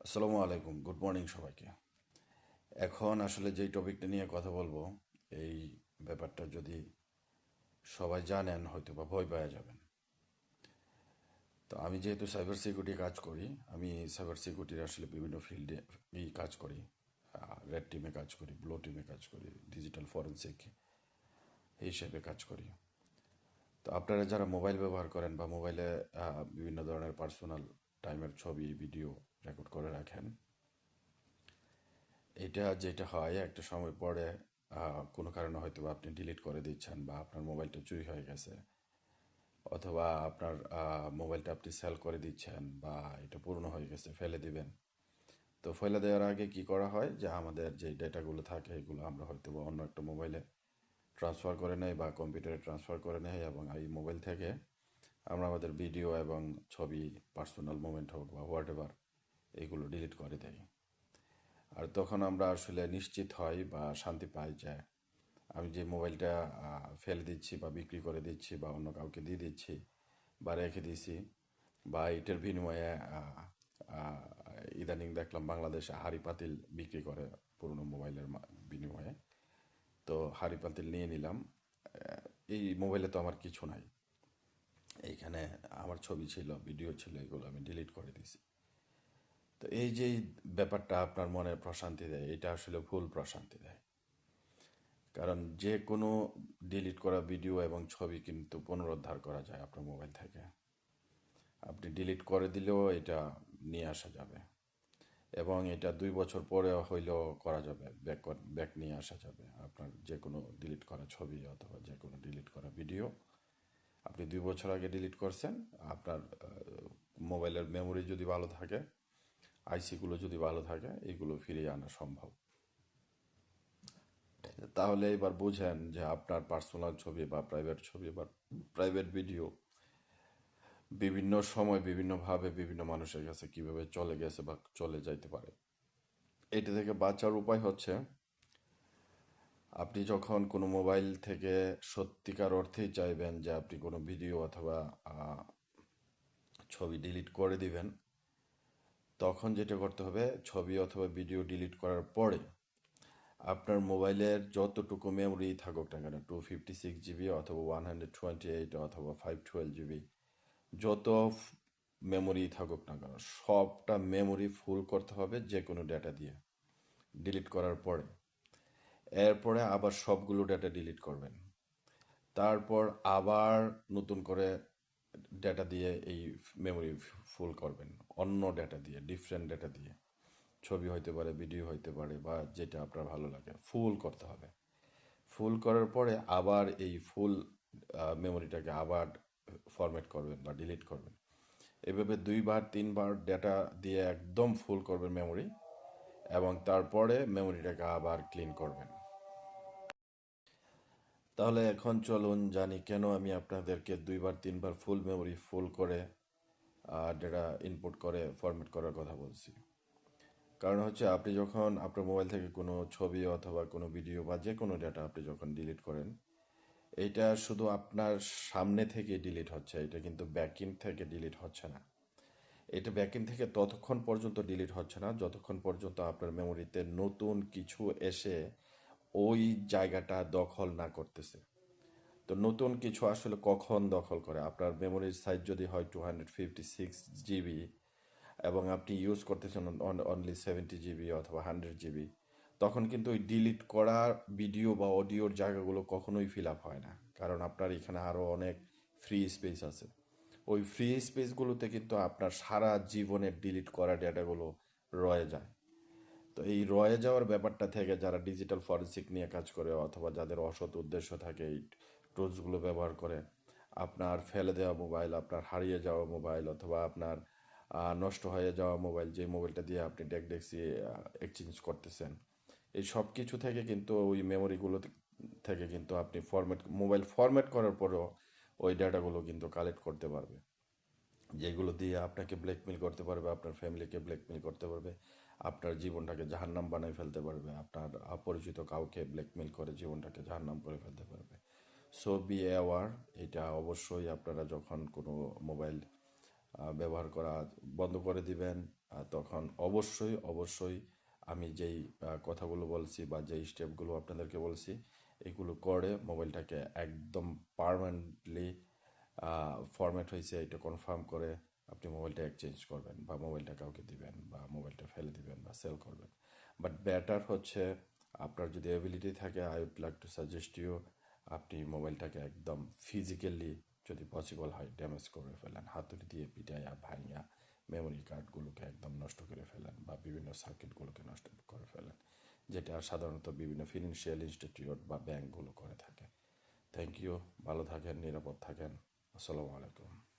আসসালামু আলাইকুম, good morning সবাইকে। এখন আসলে যেই টপিকটা নিয়ে কথা বলবো, এই ব্যাপারটা যদি সবাই জানেন হয়তো বা ভয় পাওয়া যাবেন। তো আমি যেহেতু সাইবার সিকিউরিটি কাজ করি, আমি সাইবার সিকিউরিটির আসলে বিভিন্ন ফিল্ডে কাজ করি। রেড টিমে কাজ করি, ব্লু টিমে কাজ করি, ডিজিটাল ফরেন্সিক হিসেবে কাজ করি। তো আপনারা যারা মোবাইল ব্যবহার করেন বা মোবাইলে বিভিন্ন ধরনের পার্সোনাল টাইমের ছবি ভিডিও রেকর্ড করে রাখেন, এটা যেটা হয় একটা সময় পরে কোনো কারণে হয়তো বা আপনি ডিলিট করে দিচ্ছেন বা আপনার মোবাইলটা চুরি হয়ে গেছে, অথবা আপনার মোবাইলটা আপনি সেল করে দিচ্ছেন বা এটা পুরনো হয়ে গেছে ফেলে দিবেন। তো ফেলে দেওয়ার আগে কি করা হয় যে আমাদের যে ডেটাগুলো থাকে এগুলো আমরা হয়তো বা অন্য একটা মোবাইলে ট্রান্সফার করে নেই বা কম্পিউটারে ট্রান্সফার করে নেই, এবং এই মোবাইল থেকে আমরা আমাদের ভিডিও এবং ছবি, পার্সোনাল মোমেন্ট হোক বা হোয়াট এভার, এগুলো ডিলিট করে দেই। আর তখন আমরা আসলে নিশ্চিত হই বা শান্তি পাই যে আমি যে মোবাইলটা ফেলে দিচ্ছি বা বিক্রি করে দিচ্ছি বা অন্য কাউকে দিয়ে দিচ্ছি বা রেখে দিচ্ছি, বা এটার বিনিময়ে আহ, ইদানিং দেখলাম বাংলাদেশে হাঁড়ি পাতিল বিক্রি করে পুরনো মোবাইলের বিনিময়ে। তো হাঁড়ি পাতিল নিয়ে নিলাম। এই মোবাইলে তো আমার কিছু নাই, এইখানে আমার ছবি ছিল, ভিডিও ছিল, এগুলো আমি ডিলিট করে দিছি। তো এই যে ব্যাপারটা আপনার মনে প্রশান্তি দেয়, এটা আসলে ভুল প্রশান্তি দেয়। কারণ যে কোনো ডিলিট করা ভিডিও এবং ছবি কিন্তু পুনরুদ্ধার করা যায় আপনার মোবাইল থেকে। আপনি ডিলিট করে দিলেও এটা নিয়ে আসা যাবে, এবং এটা 2 বছর পরে হইলেও করা যাবে, ব্যাক নিয়ে আসা যাবে। আপনার যে কোনো ডিলিট করা ছবি অথবা যে কোনো ডিলিট করা ভিডিও আপনি 2 বছর আগে ডিলিট করছেন, আপনার মোবাইলের মেমোরি যদি ভালো থাকে, আইসিগুলো যদি ভালো থাকে, এগুলো ফিরিয়ে আনা সম্ভব। তাহলে এবার বুঝেন যে আপনার পার্সোনাল ছবি বা প্রাইভেট ছবি বা প্রাইভেট ভিডিও বিভিন্ন সময় বিভিন্নভাবে বিভিন্ন মানুষের কাছে কিভাবে চলে গেছে বা চলে যাইতে পারে। এটা থেকে বাঁচার উপায় হচ্ছে, আপনি যখন কোনো মোবাইল থেকে সত্যিকার অর্থেই চাইবেন যে আপনি কোনো ভিডিও অথবা ছবি ডিলিট করে দিবেন, তখন যেটা করতে হবে, ছবি অথবা ভিডিও ডিলিট করার পরে আপনার মোবাইলের যতটুকু মেমোরি থাকুক না কেন, 256 জিবি অথবা 128 অথবা 512 জিবি, যত মেমোরি থাকুক না কেন, সবটা মেমোরি ফুল করতে হবে যে কোনো ডেটা দিয়ে ডিলিট করার পরে। এরপরে আবার সবগুলো ডেটা ডিলিট করবেন, তারপর আবার নতুন করে ডেটা দিয়ে এই মেমোরি ফুল করবেন, অন্য ডেটা দিয়ে, ডিফারেন্ট ডেটা দিয়ে। ছবি হইতে পারে, ভিডিও হইতে পারে, বা যেটা আপনার ভালো লাগে ফুল করতে হবে। ফুল করার পরে আবার এই ফুল মেমোরিটাকে আবার ফরম্যাট করবেন বা ডিলিট করবেন। এভাবে 2 বার 3 বার ডেটা দিয়ে একদম ফুল করবেন মেমোরি, এবং তারপরে মেমোরিটাকে আবার ক্লিন করবেন। তাহলে এখন চলুন জানি কেন আমি আপনাদেরকে 2 বার 3 বার ফুল মেমোরি ফুল করে ডেটা ইনপুট করে ফরম্যাট করার কথা বলছি। কারণ হচ্ছে আপনি যখন আপনার মোবাইল থেকে কোনো ছবি অথবা কোনো ভিডিও বা যে কোনো ডেটা আপনি যখন ডিলিট করেন, এটা শুধু আপনার সামনে থেকে ডিলিট হচ্ছে, এটা কিন্তু ব্যাকএন্ড থেকে ডিলিট হচ্ছে না। এটা ব্যাকএন্ড থেকে ততক্ষণ পর্যন্ত ডিলিট হচ্ছে না যতক্ষণ পর্যন্ত আপনার মেমোরিতে নতুন কিছু এসে ওই জায়গাটা দখল না করতেছে। তো নতুন কিছু আসলে কখন দখল করে, আপনার মেমোরির সাইজ যদি হয় 256 জিবি এবং আপনি ইউজ করতেছেন অনলি 70 জিবি অথবা 100 জিবি, তখন কিন্তু ওই ডিলিট করা ভিডিও বা অডিওর জায়গাগুলো কখনোই ফিল আপ হয় না, কারণ আপনার এখানে আরও অনেক ফ্রি স্পেস আছে। ওই ফ্রি স্পেসগুলোতে কিন্তু আপনার সারা জীবনের ডিলিট করা ডেটাগুলো রয়ে যায়। তো এই রয়ে যাওয়ার ব্যাপারটা থেকে যারা ডিজিটাল ফরেন্সিক নিয়ে কাজ করে অথবা যাদের অসৎ উদ্দেশ্য থাকে, এই টুলসগুলো ব্যবহার করে আপনার ফেলে দেওয়া মোবাইল, আপনার হারিয়ে যাওয়া মোবাইল, অথবা আপনার নষ্ট হয়ে যাওয়া মোবাইল, যে মোবাইলটা দিয়ে আপনি ডেক্সি এক্সচেঞ্জ করতেছেন, এই সব কিছু থেকে কিন্তু ওই মেমোরিগুলো থেকে কিন্তু আপনি মোবাইল ফরম্যাট করার পরেও ওই ডাটাগুলো কিন্তু কালেক্ট করতে পারবে, যেগুলো দিয়ে আপনাকে ব্ল্যাকমেল করতে পারবে, আপনার ফ্যামিলিকে ব্ল্যাকমেল করতে পারবে, আপনার জীবনটাকে জাহান্নাম বানাই ফেলতে পারবে, আপনার অপরিচিত কাউকে ব্ল্যাকমেল করে জীবনটাকে জাহান্নাম করে ফেলতে পারবে। So be aware. এটা অবশ্যই আপনারা যখন কোনো মোবাইল ব্যবহার করা বন্ধ করে দিবেন, তখন অবশ্যই অবশ্যই আমি যেই কথাগুলো বলছি বা যেই স্টেপগুলো আপনাদেরকে বলছি এগুলো করে মোবাইলটাকে একদম পার্মানেন্টলি ফরম্যাট হয়েছে এটা কনফার্ম করে আপনি মোবাইলটা এক্সচেঞ্জ করবেন বা মোবাইলটা কাউকে দিবেন বা মোবাইলটা ফেলে দিবেন বা সেল করবেন। বাট বেটার হচ্ছে আপনার যদি এবিলিটি থাকে I would like to suggest you আপনি মোবাইলটাকে একদম ফিজিক্যালি যদি পসিবল হয় ড্যামেজ করে ফেলেন, হাতুড়ি দিয়ে পিটাইয়া ভাঙিয়া মেমোরি কার্ডগুলোকে একদম নষ্ট করে ফেলেন বা বিভিন্ন সার্কিটগুলোকে নষ্ট করে ফেলেন, যেটা সাধারণত বিভিন্ন ফিনান্সিয়াল ইনস্টিটিউট বা ব্যাংকগুলো করে থাকে। থ্যাংক ইউ, ভালো থাকেন, নিরাপদ থাকেন। আসসালামু আলাইকুম।